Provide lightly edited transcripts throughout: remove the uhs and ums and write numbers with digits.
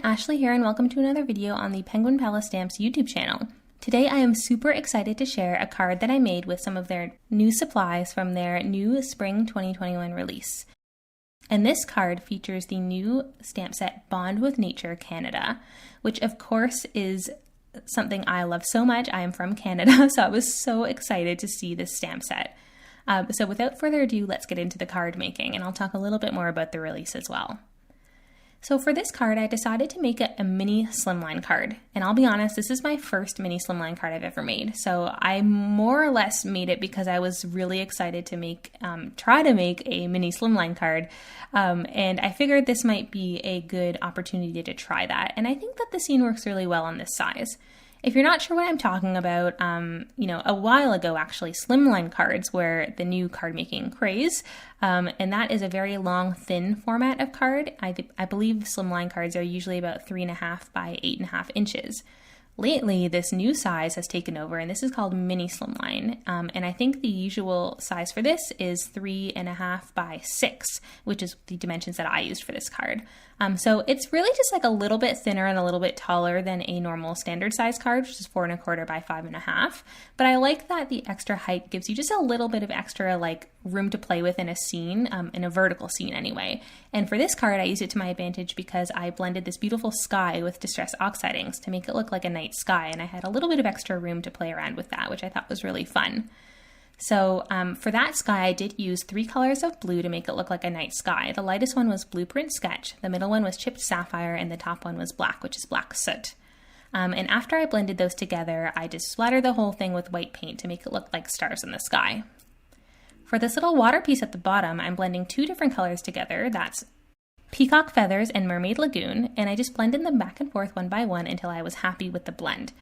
Ashley here and welcome to another video on the Penguin Palace Stamps YouTube channel. Today I am super excited to share a card that I made with some of their new supplies from their new Spring 2021 release. And this card features the new stamp set Bond with Nature Canada, which of course is something I love so much. I am from Canada, so I was so excited to see this stamp set. So without further ado, let's get into the card making, and I'll talk a little bit more about the release as well. So for this card, I decided to make a mini slimline card. And I'll be honest, this is my first mini slimline card I've ever made. So I more or less made it because I was really excited to try to make a mini slimline card. And I figured this might be a good opportunity to try that. And I think that the scene works really well on this size. If you're not sure what I'm talking about, a while ago actually, slimline cards were the new card making craze, and that is a very long, thin format of card. I believe slimline cards are usually about 3.5 by 8.5 inches. Lately, this new size has taken over, and this is called mini slimline. And I think the usual size for this is 3.5 by 6, which is the dimensions that I used for this card. So it's really just like a little bit thinner and a little bit taller than a normal standard size card, which is 4.25 by 5.5. But I like that the extra height gives you just a little bit of extra room to play with in a scene, in a vertical scene anyway. And for this card, I used it to my advantage because I blended this beautiful sky with distress oxide inks to make it look like a night sky, and I had a little bit of extra room to play around with that, which I thought was really fun. So for that sky, I did use 3 colors of blue to make it look like a night sky. The lightest one was Blueprint Sketch, the middle one was Chipped Sapphire, and the top one was black, which is Black Soot. And after I blended those together, I just splattered the whole thing with white paint to make it look like stars in the sky. For this little water piece at the bottom, I'm blending 2 different colors together. That's Peacock Feathers and Mermaid Lagoon, and I just blended them back and forth one by one until I was happy with the blend.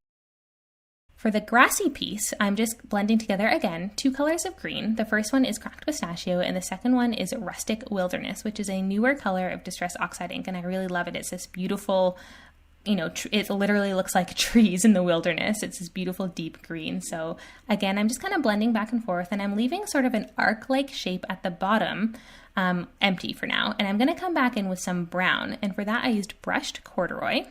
For the grassy piece, I'm just blending together again 2 colors of green. The first one is Cracked Pistachio, and the second one is Rustic Wilderness, which is a newer color of Distress Oxide ink, and I really love it. It's this beautiful, it literally looks like trees in the wilderness. It's this beautiful deep green. So again, I'm just kind of blending back and forth, and I'm leaving sort of an arc-like shape at the bottom empty for now. And I'm going to come back in with some brown, and for that I used brushed corduroy.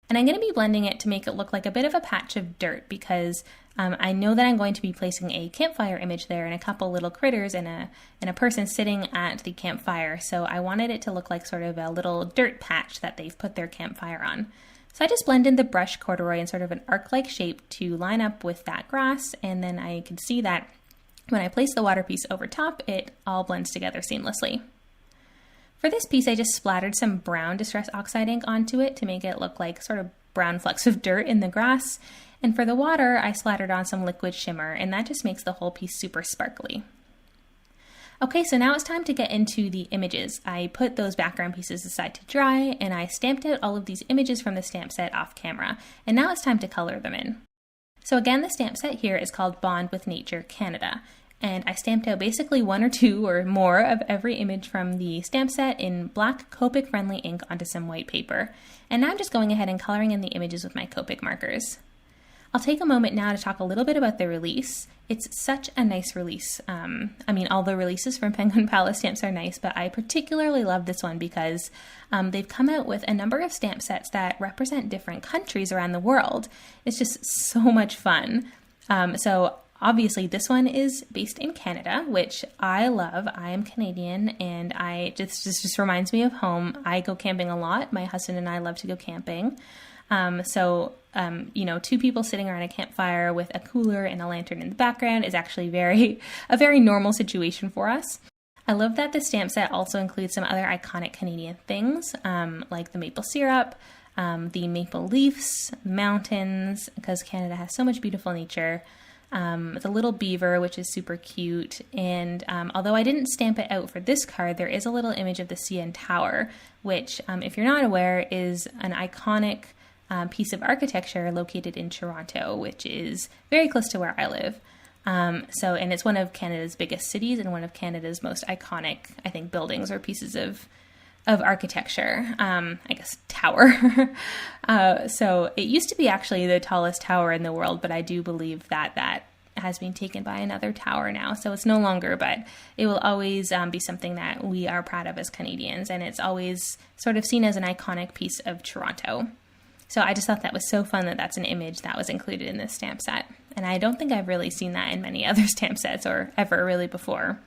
And I'm going to be blending it to make it look like a bit of a patch of dirt because I know that I'm going to be placing a campfire image there and a couple little critters and a person sitting at the campfire. So I wanted it to look like sort of a little dirt patch that they've put their campfire on. So I just blended the brushed corduroy in sort of an arc-like shape to line up with that grass, and then I can see that when I place the water piece over top, it all blends together seamlessly. For this piece, I just splattered some brown Distress Oxide ink onto it to make it look like sort of brown flecks of dirt in the grass. And for the water, I splattered on some liquid shimmer, and that just makes the whole piece super sparkly. Okay, so now it's time to get into the images. I put those background pieces aside to dry, and I stamped out all of these images from the stamp set off camera. And now it's time to color them in. So again, the stamp set here is called Bond with Nature Canada. And I stamped out basically 1 or 2 or more of every image from the stamp set in black Copic-friendly ink onto some white paper. And now I'm just going ahead and coloring in the images with my Copic markers. I'll take a moment now to talk a little bit about the release. It's such a nice release. All the releases from Penguin Palace Stamps are nice, but I particularly love this one because they've come out with a number of stamp sets that represent different countries around the world. It's just so much fun. Obviously, this one is based in Canada, which I love. I am Canadian, and this just reminds me of home. I go camping a lot. My husband and I love to go camping. 2 people sitting around a campfire with a cooler and a lantern in the background is actually a very normal situation for us. I love that the stamp set also includes some other iconic Canadian things, like the maple syrup, the maple leaves, mountains, because Canada has so much beautiful nature. The little beaver, which is super cute, and although I didn't stamp it out for this card, there is a little image of the CN Tower, which, if you're not aware, is an iconic piece of architecture located in Toronto, which is very close to where I live. And it's one of Canada's biggest cities and one of Canada's most iconic, I think, buildings or pieces of architecture, tower. So it used to be actually the tallest tower in the world, but I do believe that has been taken by another tower now, so it's no longer, but it will always be something that we are proud of as Canadians, and it's always sort of seen as an iconic piece of Toronto. So I just thought that was so fun that that's an image that was included in this stamp set, and I don't think I've really seen that in many other stamp sets or ever really before.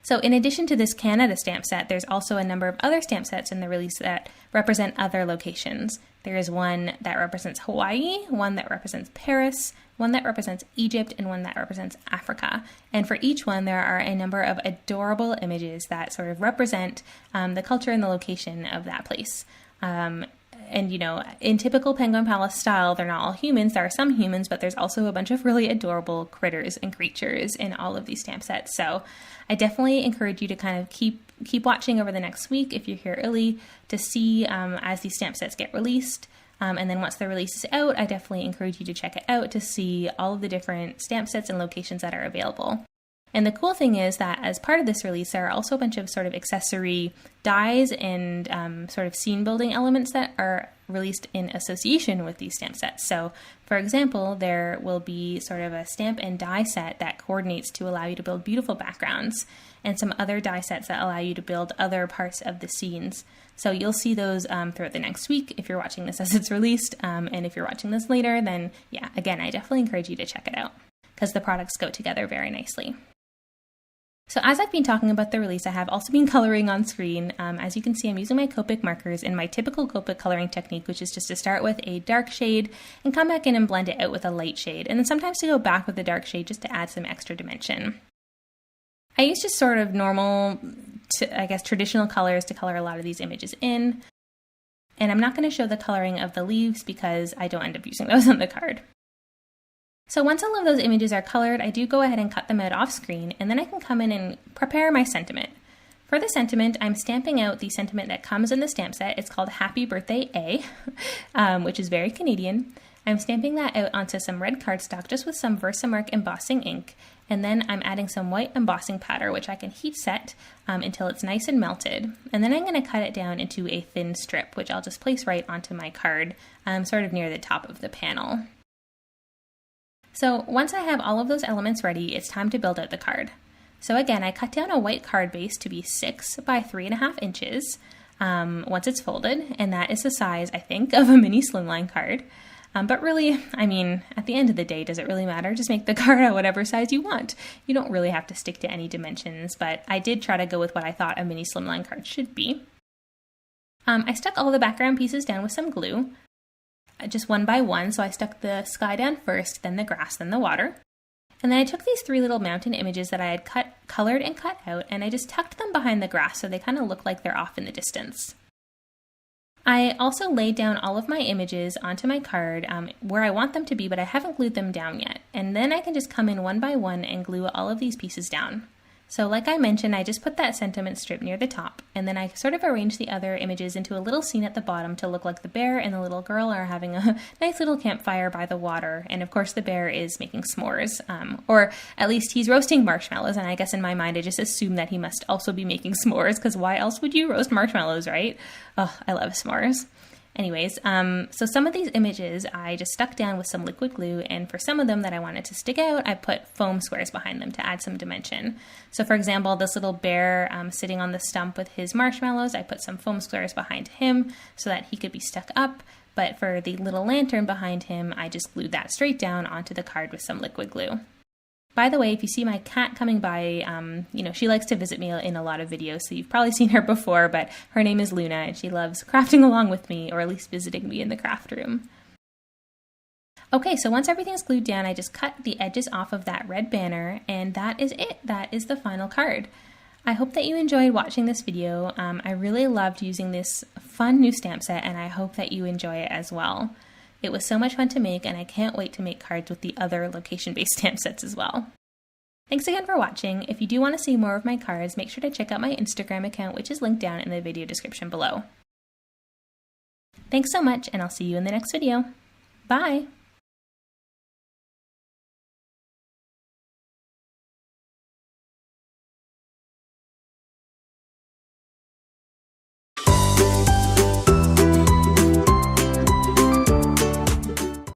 So in addition to this Canada stamp set, there's also a number of other stamp sets in the release that represent other locations. There is one that represents Hawaii, one that represents Paris, one that represents Egypt, and one that represents Africa. And for each one, there are a number of adorable images that sort of represent the culture and the location of that place. And, you know, in typical Penguin Palace style, they're not all humans. There are some humans, but there's also a bunch of really adorable critters and creatures in all of these stamp sets. So I definitely encourage you to kind of keep watching over the next week if you're here early to see as these stamp sets get released. And then once the release is out, I definitely encourage you to check it out to see all of the different stamp sets and locations that are available. And the cool thing is that as part of this release, there are also a bunch of sort of accessory dies and sort of scene building elements that are released in association with these stamp sets. So, for example, there will be sort of a stamp and die set that coordinates to allow you to build beautiful backgrounds, and some other die sets that allow you to build other parts of the scenes. So you'll see those throughout the next week if you're watching this as it's released, and if you're watching this later, then yeah, again, I definitely encourage you to check it out because the products go together very nicely. So as I've been talking about the release, I have also been coloring on screen. As you can see, I'm using my Copic markers in my typical Copic coloring technique, which is just to start with a dark shade and come back in and blend it out with a light shade, and then sometimes to go back with the dark shade just to add some extra dimension. I use just sort of normal, traditional colors to color a lot of these images in, and I'm not going to show the coloring of the leaves because I don't end up using those on the card. So once all of those images are colored, I do go ahead and cut them out off screen, and then I can come in and prepare my sentiment. For the sentiment, I'm stamping out the sentiment that comes in the stamp set. It's called Happy Birthday A, which is very Canadian. I'm stamping that out onto some red cardstock just with some Versamark embossing ink, and then I'm adding some white embossing powder, which I can heat set until it's nice and melted. And then I'm going to cut it down into a thin strip, which I'll just place right onto my card, sort of near the top of the panel. So once I have all of those elements ready, it's time to build out the card. So again, I cut down a white card base to be 6 by 3.5 inches once it's folded, and that is the size, I think, of a mini slimline card. But really, I mean, at the end of the day, does it really matter? Just make the card at whatever size you want. You don't really have to stick to any dimensions, but I did try to go with what I thought a mini slimline card should be. I stuck all the background pieces down with some glue, just one by one. So I stuck the sky down first, then the grass, then the water. And then I took these 3 little mountain images that I had colored and cut out, and I just tucked them behind the grass so they kind of look like they're off in the distance. I also laid down all of my images onto my card where I want them to be, but I haven't glued them down yet. And then I can just come in one by one and glue all of these pieces down. So like I mentioned, I just put that sentiment strip near the top, and then I sort of arranged the other images into a little scene at the bottom to look like the bear and the little girl are having a nice little campfire by the water. And of course the bear is making s'mores, or at least he's roasting marshmallows, and I guess in my mind I just assume that he must also be making s'mores, because why else would you roast marshmallows, right? Oh, I love s'mores. Anyways, so some of these images I just stuck down with some liquid glue, and for some of them that I wanted to stick out, I put foam squares behind them to add some dimension. So for example, this little bear sitting on the stump with his marshmallows, I put some foam squares behind him so that he could be stuck up, but for the little lantern behind him, I just glued that straight down onto the card with some liquid glue. By the way, if you see my cat coming by, she likes to visit me in a lot of videos, so you've probably seen her before, but her name is Luna, and she loves crafting along with me, or at least visiting me in the craft room. Okay, so once everything's glued down, I just cut the edges off of that red banner, and that is it. That is the final card. I hope that you enjoyed watching this video. I really loved using this fun new stamp set, and I hope that you enjoy it as well. It was so much fun to make, and I can't wait to make cards with the other location-based stamp sets as well. Thanks again for watching. If you do want to see more of my cards, make sure to check out my Instagram account, which is linked down in the video description below. Thanks so much, and I'll see you in the next video. Bye!